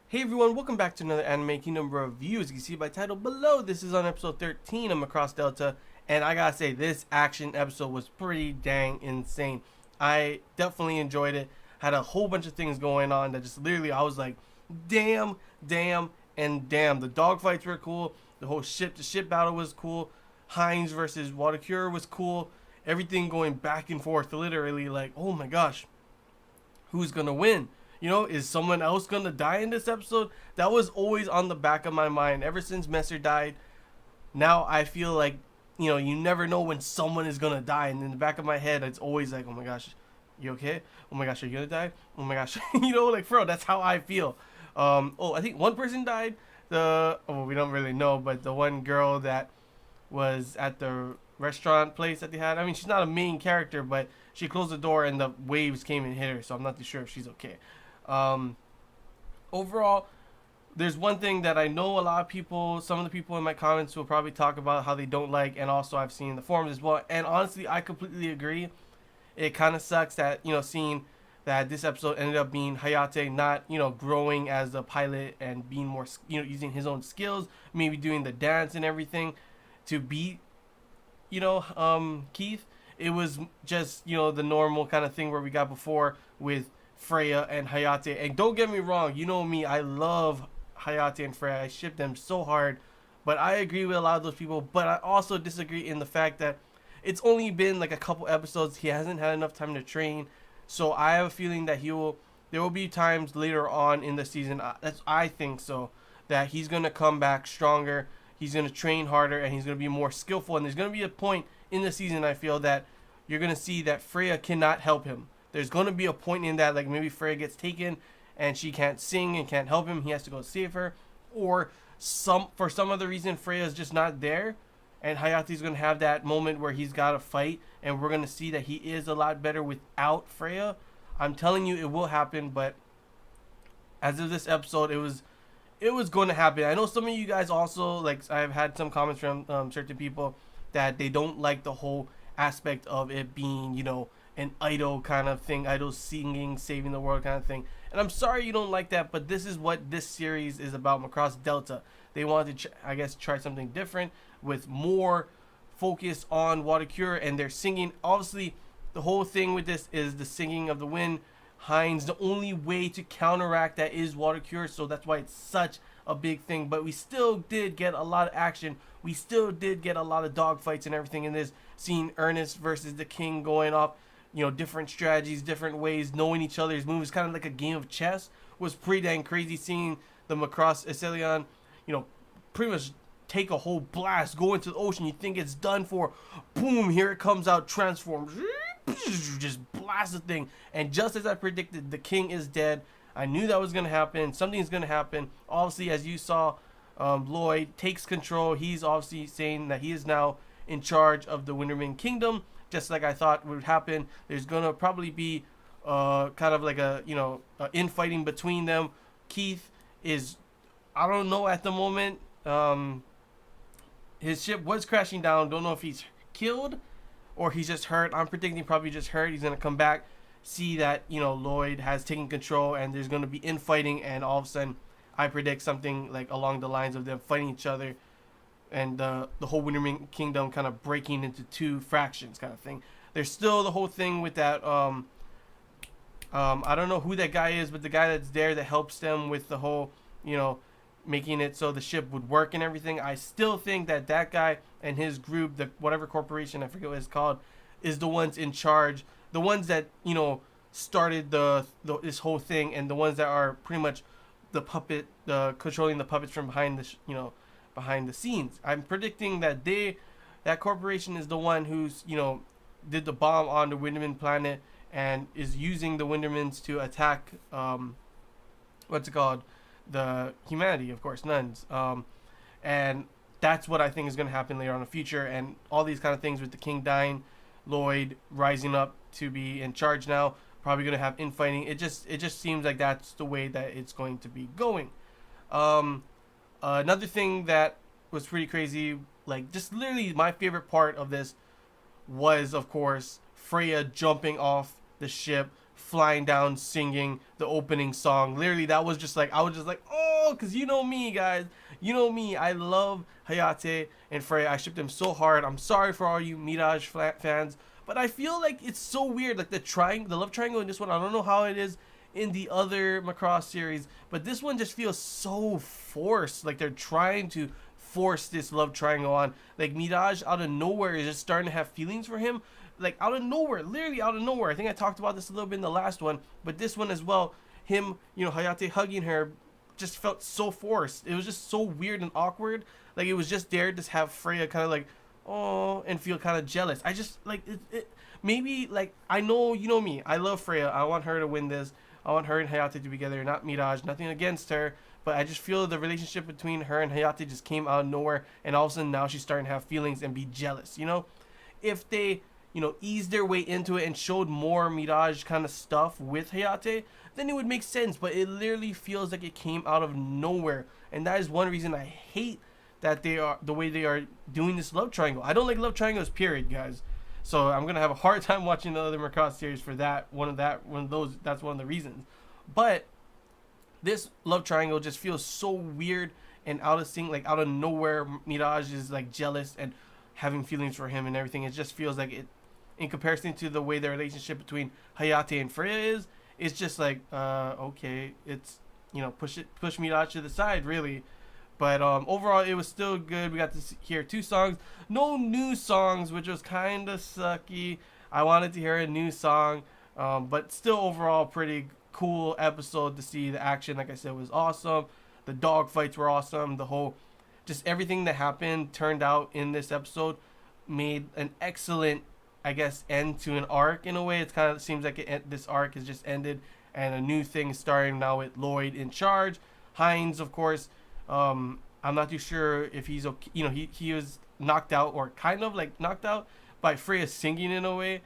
Hey everyone, welcome back to another Anime Kingdom review. As you can see by title below, this is on episode 13 of Macross Delta, and I gotta say, this action episode was pretty dang insane. I definitely enjoyed it. Had a whole bunch of things going on that just literally, I was like, damn, damn, and damn. The dogfights were cool. The whole ship-to-ship battle was cool. Heinz versus Watercure was cool. Everything going back and forth, literally, like, oh my gosh, who's gonna win? Is someone else gonna die in this episode? That was always on the back of my mind ever since Messer died. Now I feel like, you never know when someone is gonna die, and in the back of my head, it's always like, oh my gosh, you okay? Oh my gosh, are you gonna die? Oh my gosh, like bro, that's how I feel. I think one person died. We don't really know, but the one girl that was at the restaurant place that they had. I mean, she's not a main character, but she closed the door and the waves came and hit her, so I'm not too sure if she's okay. Um, Overall, there's one thing that I know a lot of people, some of the people in my comments will probably talk about how they don't like, and also I've seen the forums as well. And honestly, I completely agree. It kind of sucks that, seeing that this episode ended up being Hayate not, growing as a pilot and being more, using his own skills, maybe doing the dance and everything to beat, Keith. It was just, the normal kind of thing where we got before with Freya and Hayate. And don't get me wrong, you know me, I love Hayate and Freya. I ship them so hard. But I agree with a lot of those people. But I also disagree in the fact that it's only been like a couple episodes. He hasn't had enough time to train. So I have a feeling that there will be times later on in the season, I think so, that he's going to come back stronger. He's going to train harder and he's going to be more skillful. And there's going to be a point in the season, I feel, that you're going to see that Freya cannot help him. There's going to be a point in that, like maybe Freya gets taken and she can't sing and can't help him. He has to go save her. Or for some other reason, Freya's just not there. And Hayate's going to have that moment where he's got to fight. And we're going to see that he is a lot better without Freya. I'm telling you, it will happen. But as of this episode, it was going to happen. I know some of you guys also, like, I've had some comments from certain people that they don't like the whole aspect of it being, an idol kind of thing, idol singing, saving the world kind of thing. And I'm sorry you don't like that, but this is what this series is about, Macross Delta. They wanted to, I guess, try something different with more focus on Watercure and their singing. Obviously, the whole thing with this is the singing of the wind. Heinz, the only way to counteract that is Watercure, so that's why it's such a big thing. But we still did get a lot of action. We still did get a lot of dogfights and everything in this. Seeing Ernest versus the King going off, different strategies, different ways, knowing each other's moves, kind of like a game of chess, was pretty dang crazy. Seeing the Macross Eselion, pretty much take a whole blast, go into the ocean. You think it's done for. Boom, here it comes out, transforms. Just blast the thing. And just as I predicted, the King is dead. I knew that was going to happen. Something's going to happen. Obviously, as you saw, Lloyd takes control. He's obviously saying that he is now in charge of the Winterman Kingdom, just like I thought would happen. There's going to probably be kind of like a infighting between them. Keith is, I don't know at the moment. His ship was crashing down. Don't know if he's killed or he's just hurt. I'm predicting probably just hurt. He's going to come back, see that, Lloyd has taken control and there's going to be infighting, and all of a sudden I predict something like along the lines of them fighting each other and the whole Winterman Kingdom kind of breaking into two fractions kind of thing. There's still the whole thing with that, I don't know who that guy is, but the guy that's there that helps them with the whole, making it so the ship would work and everything. I still think that guy and his group, the whatever corporation, I forget what it's called, is the ones in charge, the ones that, started the this whole thing, and the ones that are pretty much the controlling the puppets from behind behind the scenes. I'm predicting that that corporation is the one who's, did the bomb on the Winderman planet and is using the Windermans to attack, what's it called? The humanity, of course, nuns. And that's what I think is going to happen later on in the future. And all these kind of things with the King dying, Lloyd rising up to be in charge now, probably going to have infighting. It just seems like that's the way that it's going to be going. Another thing that was pretty crazy, like just literally my favorite part of this was, of course, Freya jumping off the ship, flying down singing the opening song. Literally, that was just like, I was just like, oh, because you know me, guys. You know me. I love Hayate and Freya. I ship them so hard. I'm sorry for all you Mirage fans, but I feel like it's so weird. Like the love triangle in this one, I don't know how it is in the other Macross series, but this one just feels so forced. Like they're trying to force this love triangle on. Like Mirage out of nowhere is just starting to have feelings for him, like out of nowhere, literally out of nowhere. I think I talked about this a little bit in the last one, but this one as well. Him, Hayate hugging her, just felt so forced. It was just so weird and awkward. Like it was just there to have Freya kind of like, oh, and feel kind of jealous. I just like it. Maybe like I know you know me. I love Freya. I want her to win this. I want her and Hayate to be together, not Mirage. Nothing against her, but I just feel the relationship between her and Hayate just came out of nowhere, and all of a sudden now she's starting to have feelings and be jealous. If they eased their way into it and showed more Mirage kind of stuff with Hayate, then it would make sense. But it literally feels like it came out of nowhere, and that is one reason I hate that they are the way they are doing this love triangle. I don't like love triangles, period, guys. So I'm gonna have a hard time watching the other Macross series for that. One of those. That's one of the reasons. But this love triangle just feels so weird and out of sync, like out of nowhere. Mirage is like jealous and having feelings for him and everything. It just feels like it, in comparison to the way the relationship between Hayate and Freya is, it's just like, okay, it's, push Mirage to the side, really. But overall, it was still good. We got to hear 2 songs. No new songs, which was kind of sucky. I wanted to hear a new song. But still, overall, pretty cool episode to see. The action, like I said, was awesome. The dog fights were awesome. The whole, just everything that happened turned out in this episode made an excellent, I guess, end to an arc in a way. It kind of seems like this arc has just ended and a new thing is starting now with Lloyd in charge. Hines, of course, I'm not too sure if he's okay. He was knocked out, or kind of like knocked out by Freya singing in a way.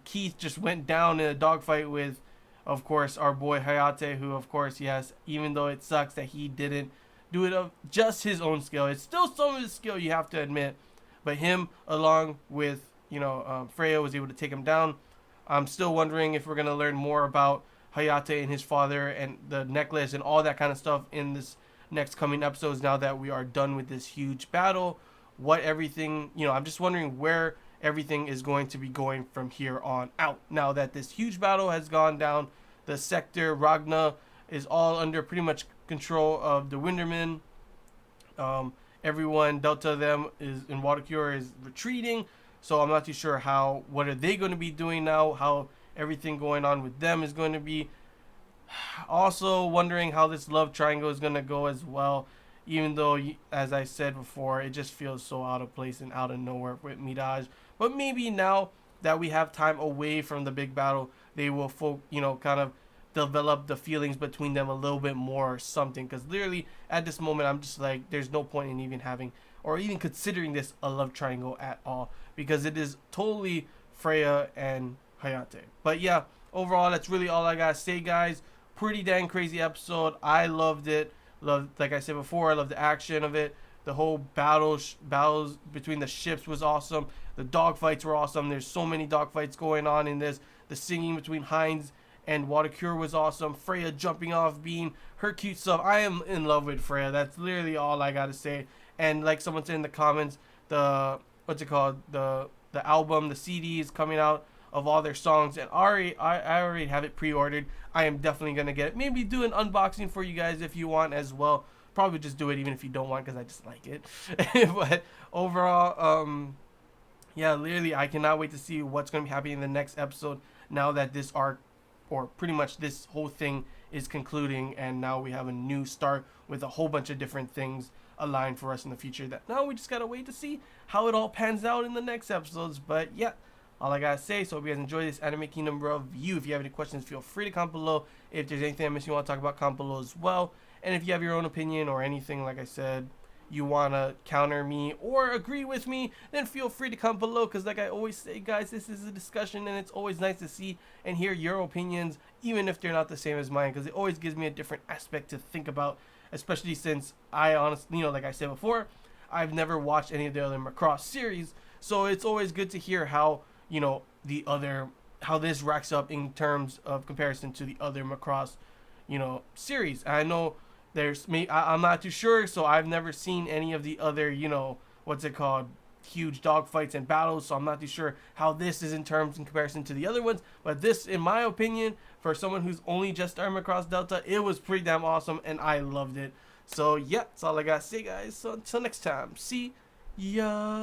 Keith just went down in a dogfight with, of course, our boy Hayate, who, of course, yes, even though it sucks that he didn't do it of just his own skill, it's still some of his skill, you have to admit. But him, along with, Freya, was able to take him down. I'm still wondering if we're going to learn more about Hayate and his father and the necklace and all that kind of stuff in this next coming episodes, now that we are done with this huge battle. What everything, I'm just wondering where everything is going to be going from here on out. Now that this huge battle has gone down, the sector, Ragna, is all under pretty much control of the Windermen. Everyone, Delta them is in Watercure is retreating. So I'm not too sure what are they going to be doing now, how everything going on with them is going to be. Also wondering how this love triangle is going to go as well, even though, as I said before, it just feels so out of place and out of nowhere with Mirage. But maybe now that we have time away from the big battle, they will kind of develop the feelings between them a little bit more or something. Because literally at this moment, I'm just like, there's no point in even having or even considering this a love triangle at all, because it is totally Freya and Hayate. But yeah, overall, that's really all I gotta say, guys. Pretty dang crazy episode. I loved it. Like I said before, I love the action of it. The whole battles between the ships was awesome. The dogfights were awesome. There's so many dogfights going on in this. The singing between Hines and Watercure was awesome. Freya jumping off, being her cute stuff. I am in love with Freya. That's literally all I gotta say. And like someone said in the comments, the album, the CD is coming out of all their songs, and I already have it pre-ordered. I am definitely gonna get it. Maybe do an unboxing for you guys if you want as well. Probably just do it even if you don't want, because I just like it. But overall, yeah, literally, I cannot wait to see what's gonna be happening in the next episode. Now that this arc, or pretty much this whole thing, is concluding, and now we have a new start with a whole bunch of different things aligned for us in the future. That now we just gotta wait to see how it all pans out in the next episodes. But yeah, all I gotta say. So hope you guys enjoy this Anime Kingdom review. If you have any questions, feel free to comment below. If there's anything I missed you want to talk about, comment below as well. And if you have your own opinion or anything, like I said, you want to counter me or agree with me, then feel free to comment below, because like I always say, guys, this is a discussion, and it's always nice to see and hear your opinions, even if they're not the same as mine, because it always gives me a different aspect to think about, especially since I honestly, like I said before, I've never watched any of the other Macross series, so it's always good to hear how the other how this racks up in terms of comparison to the other Macross, series. And I know I'm not too sure, so I've never seen any of the other, what's it called, huge dogfights and battles. So I'm not too sure how this is in terms in comparison to the other ones. But this, in my opinion, for someone who's only just started Macross Delta, it was pretty damn awesome, and I loved it. So yeah, that's all I gotta say, guys. So until next time, see ya.